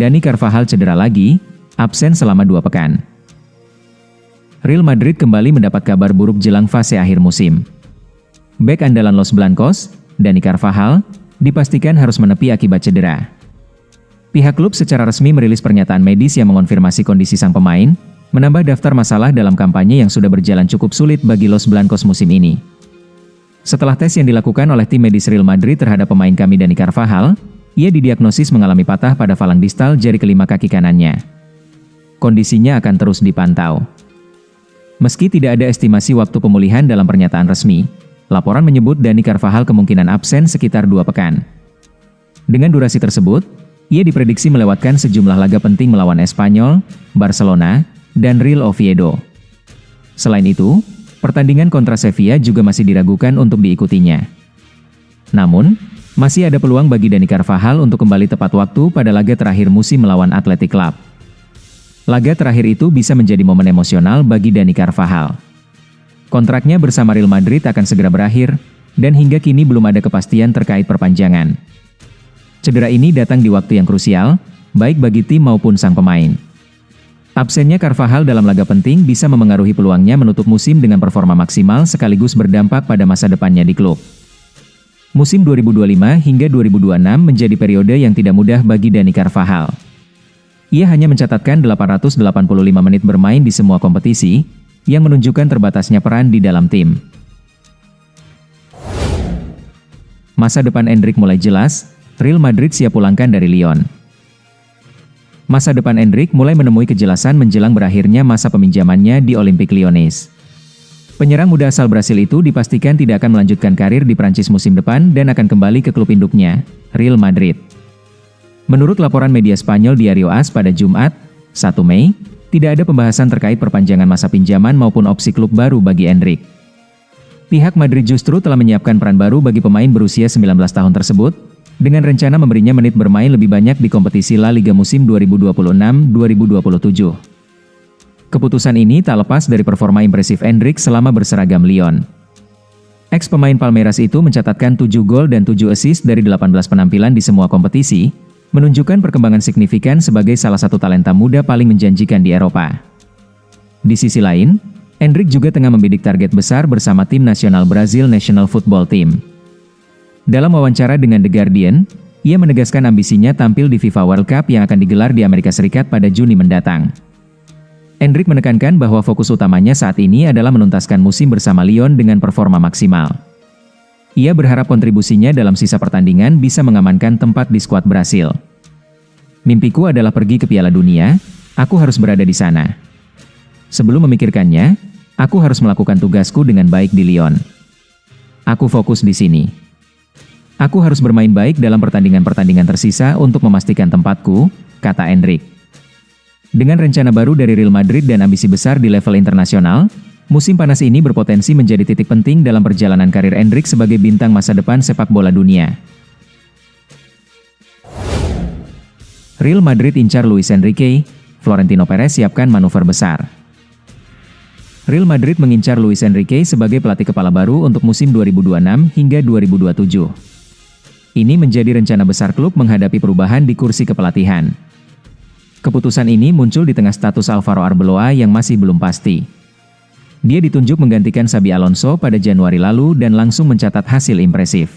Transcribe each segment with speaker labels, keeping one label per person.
Speaker 1: Dani Carvajal cedera lagi, absen selama 2 pekan. Real Madrid kembali mendapat kabar buruk jelang fase akhir musim. Bek andalan Los Blancos, Dani Carvajal, dipastikan harus menepi akibat cedera. Pihak klub secara resmi merilis pernyataan medis yang mengonfirmasi kondisi sang pemain, menambah daftar masalah dalam kampanye yang sudah berjalan cukup sulit bagi Los Blancos musim ini. Setelah tes yang dilakukan oleh tim medis Real Madrid terhadap pemain kami Dani Carvajal, ia didiagnosis mengalami patah pada falang distal jari kelima kaki kanannya. Kondisinya akan terus dipantau. Meski tidak ada estimasi waktu pemulihan dalam pernyataan resmi, laporan menyebut Dani Carvajal kemungkinan absen sekitar 2 pekan. Dengan durasi tersebut, ia diprediksi melewatkan sejumlah laga penting melawan Espanyol, Barcelona, dan Real Oviedo. Selain itu, pertandingan kontra Sevilla juga masih diragukan untuk diikutinya. Namun, masih ada peluang bagi Dani Carvajal untuk kembali tepat waktu pada laga terakhir musim melawan Athletic Club. Laga terakhir itu bisa menjadi momen emosional bagi Dani Carvajal. Kontraknya bersama Real Madrid akan segera berakhir, dan hingga kini belum ada kepastian terkait perpanjangan. Cedera ini datang di waktu yang krusial, baik bagi tim maupun sang pemain. Absennya Carvajal dalam laga penting bisa memengaruhi peluangnya menutup musim dengan performa maksimal sekaligus berdampak pada masa depannya di klub. Musim 2025 hingga 2026 menjadi periode yang tidak mudah bagi Dani Carvajal. Ia hanya mencatatkan 885 menit bermain di semua kompetisi, yang menunjukkan terbatasnya peran di dalam tim. Masa depan Endrick mulai jelas, Real Madrid siap pulangkan dari Lyon. Masa depan Endrick mulai menemui kejelasan menjelang berakhirnya masa peminjamannya di Olympique Lyonnais. Penyerang muda asal Brasil itu dipastikan tidak akan melanjutkan karir di Prancis musim depan dan akan kembali ke klub induknya, Real Madrid. Menurut laporan media Spanyol Diario AS pada Jumat, 1 Mei, tidak ada pembahasan terkait perpanjangan masa pinjaman maupun opsi klub baru bagi Endrick. Pihak Madrid justru telah menyiapkan peran baru bagi pemain berusia 19 tahun tersebut, dengan rencana memberinya menit bermain lebih banyak di kompetisi La Liga musim 2026-2027. Keputusan ini tak lepas dari performa impresif Endrick selama berseragam Lyon. Ex-pemain Palmeiras itu mencatatkan 7 gol dan 7 assist dari 18 penampilan di semua kompetisi, menunjukkan perkembangan signifikan sebagai salah satu talenta muda paling menjanjikan di Eropa. Di sisi lain, Endrick juga tengah membidik target besar bersama tim nasional Brazil National Football Team. Dalam wawancara dengan The Guardian, ia menegaskan ambisinya tampil di FIFA World Cup yang akan digelar di Amerika Serikat pada Juni mendatang. Endrick menekankan bahwa fokus utamanya saat ini adalah menuntaskan musim bersama Lyon dengan performa maksimal. Ia berharap kontribusinya dalam sisa pertandingan bisa mengamankan tempat di skuad Brasil. Mimpiku adalah pergi ke Piala Dunia, aku harus berada di sana. Sebelum memikirkannya, aku harus melakukan tugasku dengan baik di Lyon. Aku fokus di sini. Aku harus bermain baik dalam pertandingan-pertandingan tersisa untuk memastikan tempatku, kata Endrick. Dengan rencana baru dari Real Madrid dan ambisi besar di level internasional, musim panas ini berpotensi menjadi titik penting dalam perjalanan karir Endrick sebagai bintang masa depan sepak bola dunia. Real Madrid incar Luis Enrique, Florentino Perez siapkan manuver besar. Real Madrid mengincar Luis Enrique sebagai pelatih kepala baru untuk musim 2026 hingga 2027. Ini menjadi rencana besar klub menghadapi perubahan di kursi kepelatihan. Keputusan ini muncul di tengah status Alvaro Arbeloa yang masih belum pasti. Dia ditunjuk menggantikan Xabi Alonso pada Januari lalu dan langsung mencatat hasil impresif.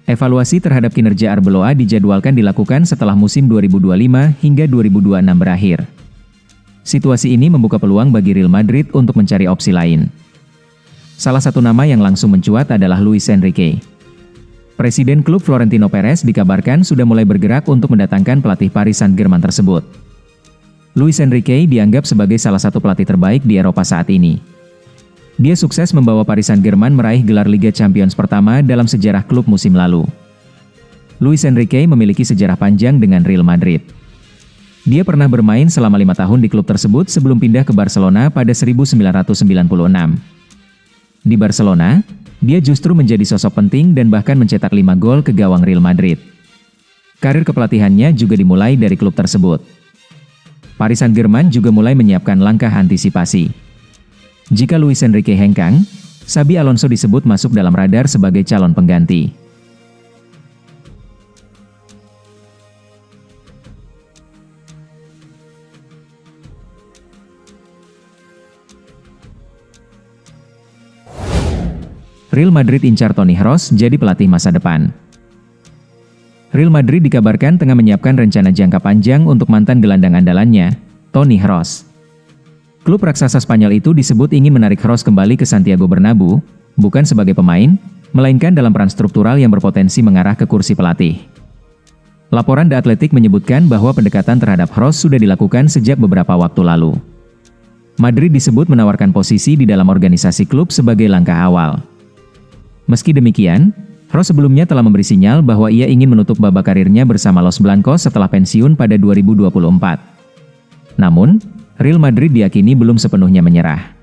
Speaker 1: Evaluasi terhadap kinerja Arbeloa dijadwalkan dilakukan setelah musim 2025 hingga 2026 berakhir. Situasi ini membuka peluang bagi Real Madrid untuk mencari opsi lain. Salah satu nama yang langsung mencuat adalah Luis Enrique. Presiden klub Florentino Perez dikabarkan sudah mulai bergerak untuk mendatangkan pelatih Paris Saint-Germain tersebut. Luis Enrique dianggap sebagai salah satu pelatih terbaik di Eropa saat ini. Dia sukses membawa Paris Saint-Germain meraih gelar Liga Champions pertama dalam sejarah klub musim lalu. Luis Enrique memiliki sejarah panjang dengan Real Madrid. Dia pernah bermain selama 5 tahun di klub tersebut sebelum pindah ke Barcelona pada 1996. Di Barcelona, dia justru menjadi sosok penting dan bahkan mencetak 5 gol ke gawang Real Madrid. Karir kepelatihannya juga dimulai dari klub tersebut. Paris Saint-Germain juga mulai menyiapkan langkah antisipasi. Jika Luis Enrique hengkang, Xabi Alonso disebut masuk dalam radar sebagai calon pengganti. Real Madrid incar Toni Kroos jadi pelatih masa depan. Real Madrid dikabarkan tengah menyiapkan rencana jangka panjang untuk mantan gelandang andalannya, Toni Kroos. Klub raksasa Spanyol itu disebut ingin menarik Kroos kembali ke Santiago Bernabeu, bukan sebagai pemain, melainkan dalam peran struktural yang berpotensi mengarah ke kursi pelatih. Laporan The Athletic menyebutkan bahwa pendekatan terhadap Kroos sudah dilakukan sejak beberapa waktu lalu. Madrid disebut menawarkan posisi di dalam organisasi klub sebagai langkah awal. Meski demikian, Kroos sebelumnya telah memberi sinyal bahwa ia ingin menutup babak karirnya bersama Los Blancos setelah pensiun pada 2024. Namun, Real Madrid diyakini belum sepenuhnya menyerah.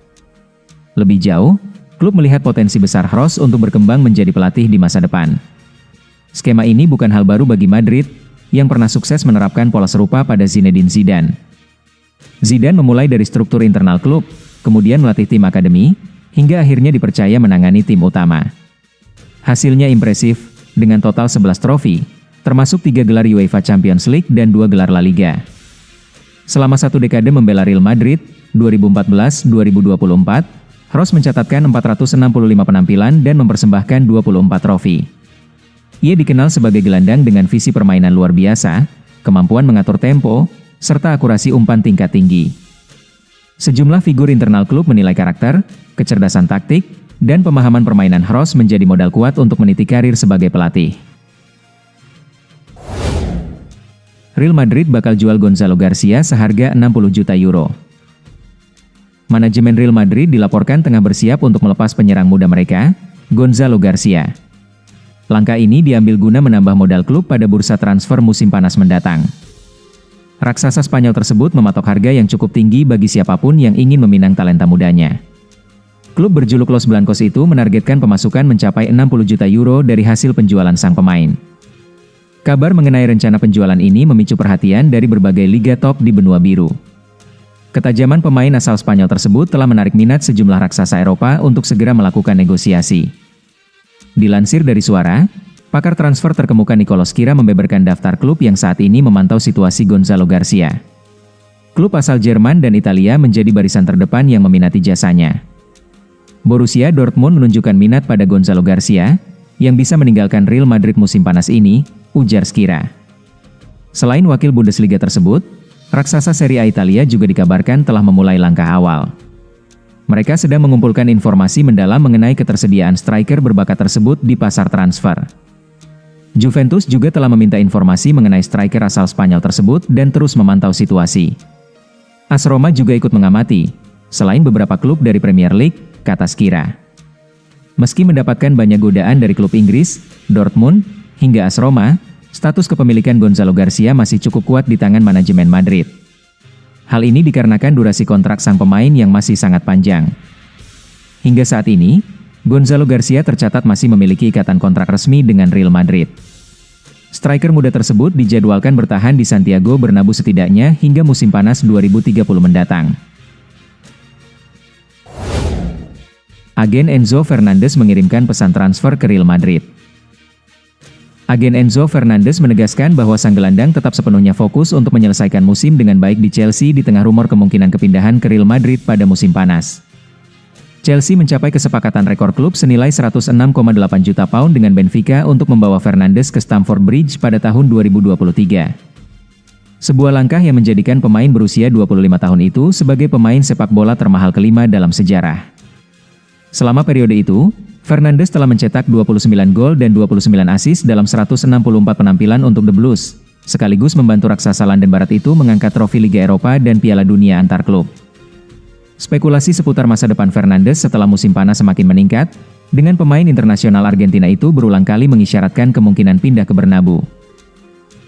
Speaker 1: Lebih jauh, klub melihat potensi besar Kroos untuk berkembang menjadi pelatih di masa depan. Skema ini bukan hal baru bagi Madrid, yang pernah sukses menerapkan pola serupa pada Zinedine Zidane. Zidane memulai dari struktur internal klub, kemudian melatih tim akademi, hingga akhirnya dipercaya menangani tim utama. Hasilnya impresif, dengan total 11 trofi, termasuk 3 gelar UEFA Champions League dan 2 gelar La Liga. Selama satu dekade membela Real Madrid, 2014-2024, Kroos mencatatkan 465 penampilan dan mempersembahkan 24 trofi. Ia dikenal sebagai gelandang dengan visi permainan luar biasa, kemampuan mengatur tempo, serta akurasi umpan tingkat tinggi. Sejumlah figur internal klub menilai karakter, kecerdasan taktik, dan pemahaman permainan Kroos menjadi modal kuat untuk meniti karir sebagai pelatih. Real Madrid bakal jual Gonzalo Garcia seharga 60 juta euro. Manajemen Real Madrid dilaporkan tengah bersiap untuk melepas penyerang muda mereka, Gonzalo Garcia. Langkah ini diambil guna menambah modal klub pada bursa transfer musim panas mendatang. Raksasa Spanyol tersebut mematok harga yang cukup tinggi bagi siapapun yang ingin meminang talenta mudanya. Klub berjuluk Los Blancos itu menargetkan pemasukan mencapai 60 juta euro dari hasil penjualan sang pemain. Kabar mengenai rencana penjualan ini memicu perhatian dari berbagai liga top di benua biru. Ketajaman pemain asal Spanyol tersebut telah menarik minat sejumlah raksasa Eropa untuk segera melakukan negosiasi. Dilansir dari Suara, pakar transfer terkemuka Nicolas Kira membeberkan daftar klub yang saat ini memantau situasi Gonzalo Garcia. Klub asal Jerman dan Italia menjadi barisan terdepan yang meminati jasanya. Borussia Dortmund menunjukkan minat pada Gonzalo Garcia, yang bisa meninggalkan Real Madrid musim panas ini, ujar Skira. Selain wakil Bundesliga tersebut, raksasa Serie A Italia juga dikabarkan telah memulai langkah awal. Mereka sedang mengumpulkan informasi mendalam mengenai ketersediaan striker berbakat tersebut di pasar transfer. Juventus juga telah meminta informasi mengenai striker asal Spanyol tersebut dan terus memantau situasi. AS Roma juga ikut mengamati, selain beberapa klub dari Premier League, kata Skira. Meski mendapatkan banyak godaan dari klub Inggris, Dortmund, hingga AS Roma, status kepemilikan Gonzalo Garcia masih cukup kuat di tangan manajemen Madrid. Hal ini dikarenakan durasi kontrak sang pemain yang masih sangat panjang. Hingga saat ini, Gonzalo Garcia tercatat masih memiliki ikatan kontrak resmi dengan Real Madrid. Striker muda tersebut dijadwalkan bertahan di Santiago Bernabeu setidaknya hingga musim panas 2030 mendatang. Agen Enzo Fernandez mengirimkan pesan transfer ke Real Madrid. Agen Enzo Fernandez menegaskan bahwa sang gelandang tetap sepenuhnya fokus untuk menyelesaikan musim dengan baik di Chelsea di tengah rumor kemungkinan kepindahan ke Real Madrid pada musim panas. Chelsea mencapai kesepakatan rekor klub senilai 106,8 juta pound dengan Benfica untuk membawa Fernandes ke Stamford Bridge pada tahun 2023. Sebuah langkah yang menjadikan pemain berusia 25 tahun itu sebagai pemain sepak bola termahal kelima dalam sejarah. Selama periode itu, Fernandes telah mencetak 29 gol dan 29 assist dalam 164 penampilan untuk The Blues, sekaligus membantu raksasa London Barat itu mengangkat trofi Liga Eropa dan Piala Dunia antar klub. Spekulasi seputar masa depan Fernandes setelah musim panas semakin meningkat, dengan pemain internasional Argentina itu berulang kali mengisyaratkan kemungkinan pindah ke Bernabeu.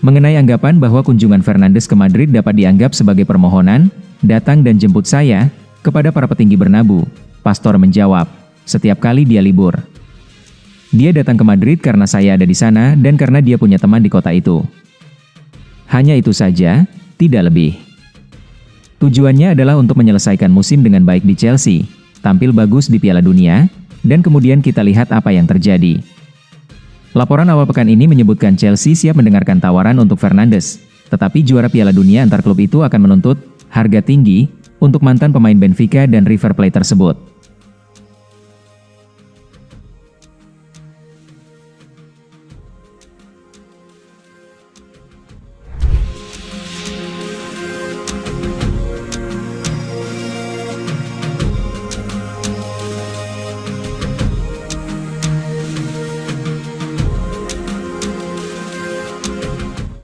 Speaker 1: Mengenai anggapan bahwa kunjungan Fernandes ke Madrid dapat dianggap sebagai permohonan, datang dan jemput saya, kepada para petinggi Bernabeu, Pastor menjawab, setiap kali dia libur. Dia datang ke Madrid karena saya ada di sana dan karena dia punya teman di kota itu. Hanya itu saja, tidak lebih. Tujuannya adalah untuk menyelesaikan musim dengan baik di Chelsea, tampil bagus di Piala Dunia, dan kemudian kita lihat apa yang terjadi. Laporan awal pekan ini menyebutkan Chelsea siap mendengarkan tawaran untuk Fernandes, tetapi juara Piala Dunia antar klub itu akan menuntut harga tinggi untuk mantan pemain Benfica dan River Plate tersebut.